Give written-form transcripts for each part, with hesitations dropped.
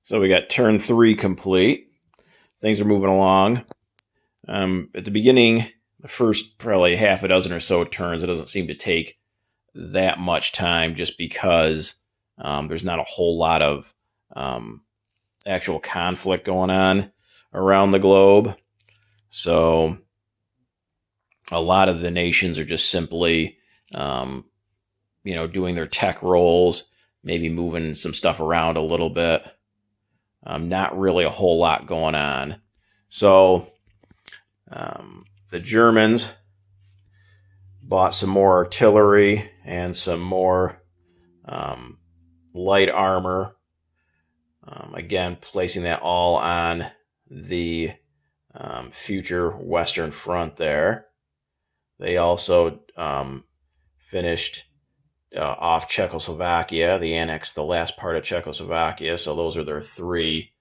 So we got turn 3 complete. Things are moving along. At the beginning, the first probably half a dozen or so turns, it doesn't seem to take that much time just because there's not a whole lot of actual conflict going on around the globe. So a lot of the nations are just simply, doing their tech rolls, maybe moving some stuff around a little bit. Not really a whole lot going on. So the Germans bought some more artillery and some more light armor. Again, placing that all on the future Western Front there. They also finished off Czechoslovakia. They annexed the last part of Czechoslovakia. So those are their three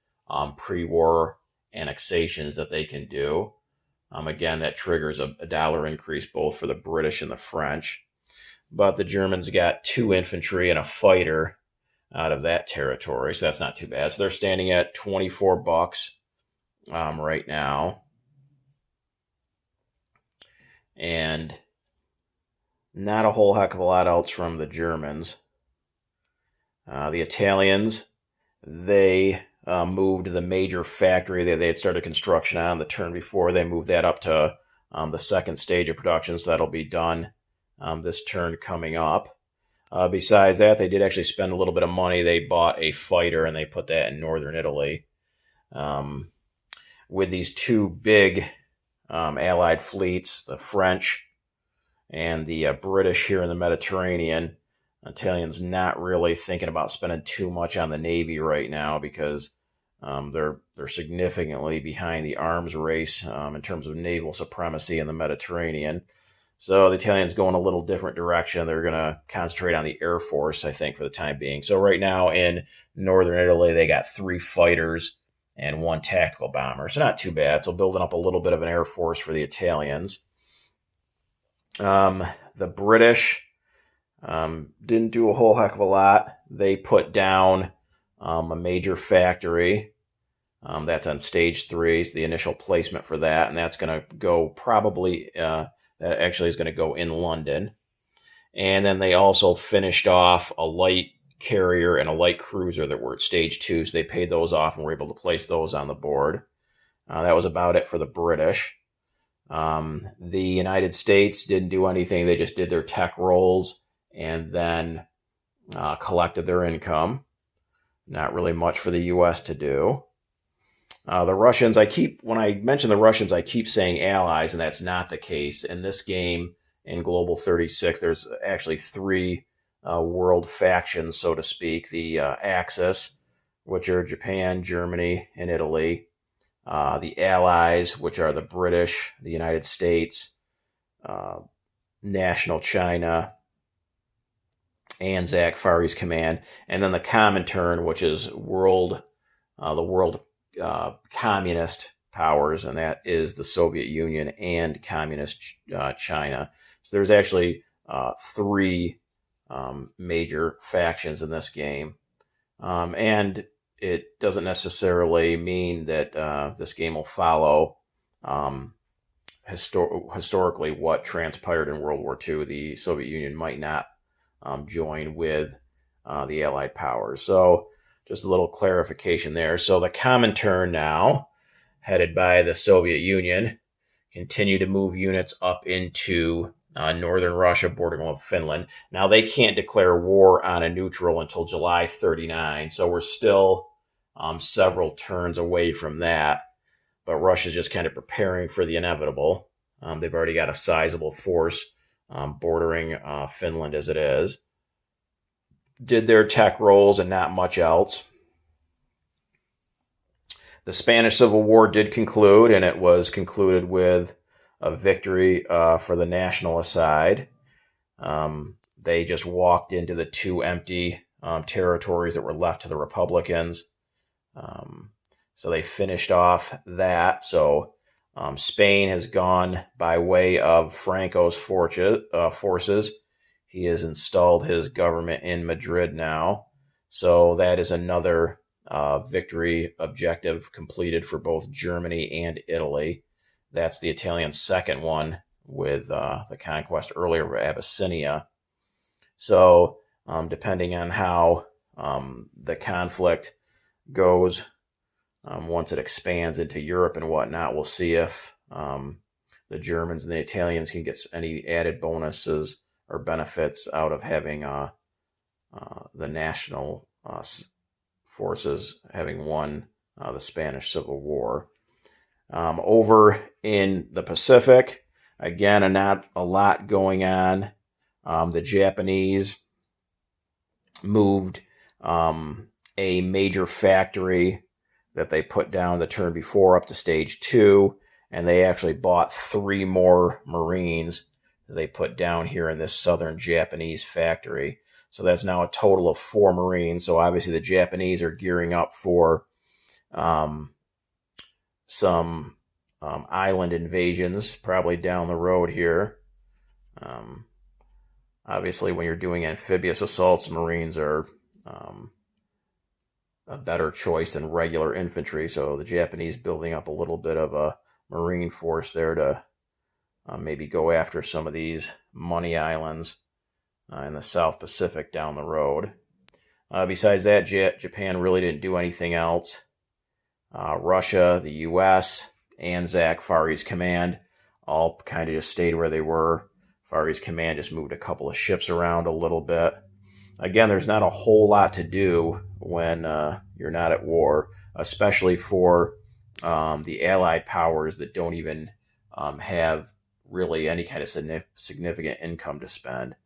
pre-war annexations that they can do. Again, that triggers a dollar increase both for the British and the French. But the Germans got 2 infantry and a fighter out of that territory, so that's not too bad. So they're standing at $24 right now. And not a whole heck of a lot else from the Germans. The Italians, they moved the major factory that they had started construction on the turn before. They moved that up to the second stage of production, so that'll be done this turn coming up. Besides that, they did actually spend a little bit of money. They bought a fighter and they put that in northern Italy. With these 2 big Allied fleets, the French and the British here in the Mediterranean, Italians not really thinking about spending too much on the Navy right now because they're significantly behind the arms race in terms of naval supremacy in the Mediterranean. So the Italians go in a little different direction. They're going to concentrate on the Air Force, I think, for the time being. So right now in northern Italy, they got 3 fighters and 1 tactical bomber. So not too bad. So building up a little bit of an Air Force for the Italians. The British didn't do a whole heck of a lot. They put down a major factory. That's on stage 3, so the initial placement for that. And that's going to go probably... that actually is going to go in London. And then they also finished off a light carrier and a light cruiser that were at stage 2. So they paid those off and were able to place those on the board. That was about it for the British. The United States didn't do anything. They just did their tech rolls and then collected their income. Not really much for the U.S. to do. The Russians, when I mention the Russians, I keep saying allies, and that's not the case. In this game, in Global 36, there's actually 3 world factions, so to speak. The Axis, which are Japan, Germany, and Italy. The Allies, which are the British, the United States, National China, Anzac, Far East Command. And then the Comintern, which is the world communist powers, and that is the Soviet Union and communist China. So there's actually 3 major factions in this game. And it doesn't necessarily mean that this game will follow historically what transpired in World War II. The Soviet Union might not join with the Allied powers. So just a little clarification there. So the Comintern now, headed by the Soviet Union, continue to move units up into northern Russia, bordering with Finland. Now, they can't declare war on a neutral until July 39, so we're still several turns away from that. But Russia's just kind of preparing for the inevitable. They've already got a sizable force bordering Finland as it is. Did their tech rolls and not much else. The Spanish Civil War did conclude, and it was concluded with a victory for the nationalist side. They just walked into the 2 empty territories that were left to the Republicans. So they finished off that. So Spain has gone by way of Franco's forces. He has installed his government in Madrid now. So that is another victory objective completed for both Germany and Italy. That's the Italian second one with the conquest earlier of Abyssinia. So depending on how the conflict goes, once it expands into Europe and whatnot, we'll see if the Germans and the Italians can get any added bonuses or benefits out of having the national forces having won the Spanish Civil War. Over in the Pacific, again, not a lot going on. The Japanese moved a major factory that they put down the turn before up to stage 2, and they actually bought 3 more Marines that they put down here in this southern Japanese factory. So that's now a total of 4 Marines. So obviously the Japanese are gearing up for some island invasions probably down the road here. Obviously, when you're doing amphibious assaults, Marines are a better choice than regular infantry. So the Japanese building up a little bit of a Marine force there to maybe go after some of these money islands in the South Pacific down the road. Besides that, Japan really didn't do anything else. Russia, the U.S., ANZAC, Far East Command, all kind of just stayed where they were. Far East Command just moved a couple of ships around a little bit. Again, there's not a whole lot to do when you're not at war, especially for the Allied powers that don't even have really any kind of significant income to spend.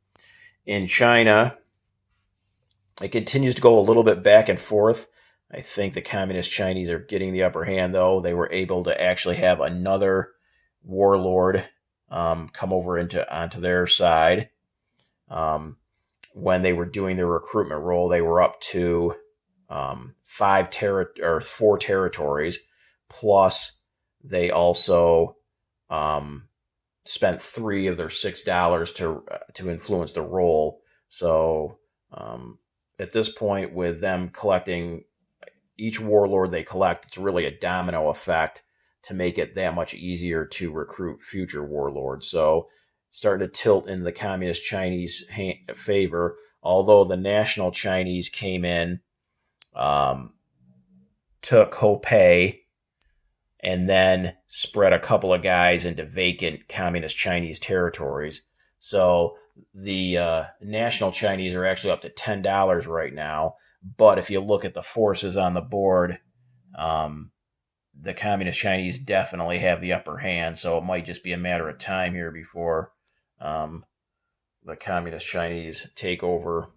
In China, it continues to go a little bit back and forth. I think the Communist Chinese are getting the upper hand, though. They were able to actually have another warlord come over onto their side. When they were doing their recruitment roll, they were up to 4 territories, plus they also spent $3 of their $6 to influence the roll. So at this point, with them collecting each warlord they collect, it's really a domino effect to make it that much easier to recruit future warlords. So starting to tilt in the Communist Chinese favor, although the National Chinese came in, took Hopei, and then spread a couple of guys into vacant Communist Chinese territories. So the National Chinese are actually up to $10 right now. But if you look at the forces on the board, the Communist Chinese definitely have the upper hand. So it might just be a matter of time here before the Communist Chinese take over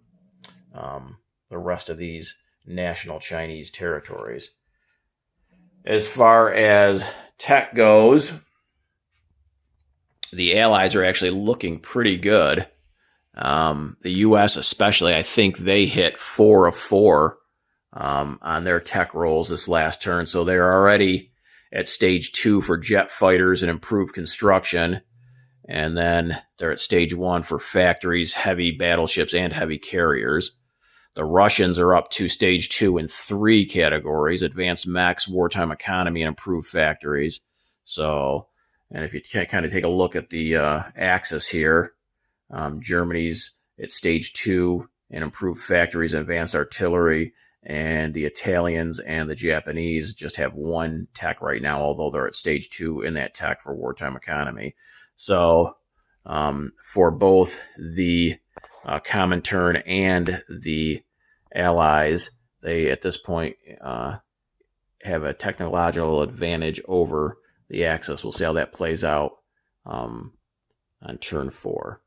the rest of these National Chinese territories. As far as tech goes, the Allies are actually looking pretty good. The U.S. especially, I think they hit 4 of 4 on their tech rolls this last turn. So they're already at stage 2 for jet fighters and improved construction. And then they're at stage 1 for factories, heavy battleships, and heavy carriers. The Russians are up to stage 2 in 3 categories: advanced mechs, wartime economy, and improved factories. So, and if you kind of take a look at the axis here, Germany's at stage 2 in improved factories and advanced artillery, and the Italians and the Japanese just have 1 tech right now, although they're at stage 2 in that tech for wartime economy. So for both the Comintern and the Allies, they at this point have a technological advantage over the Axis. We'll see how that plays out on turn 4.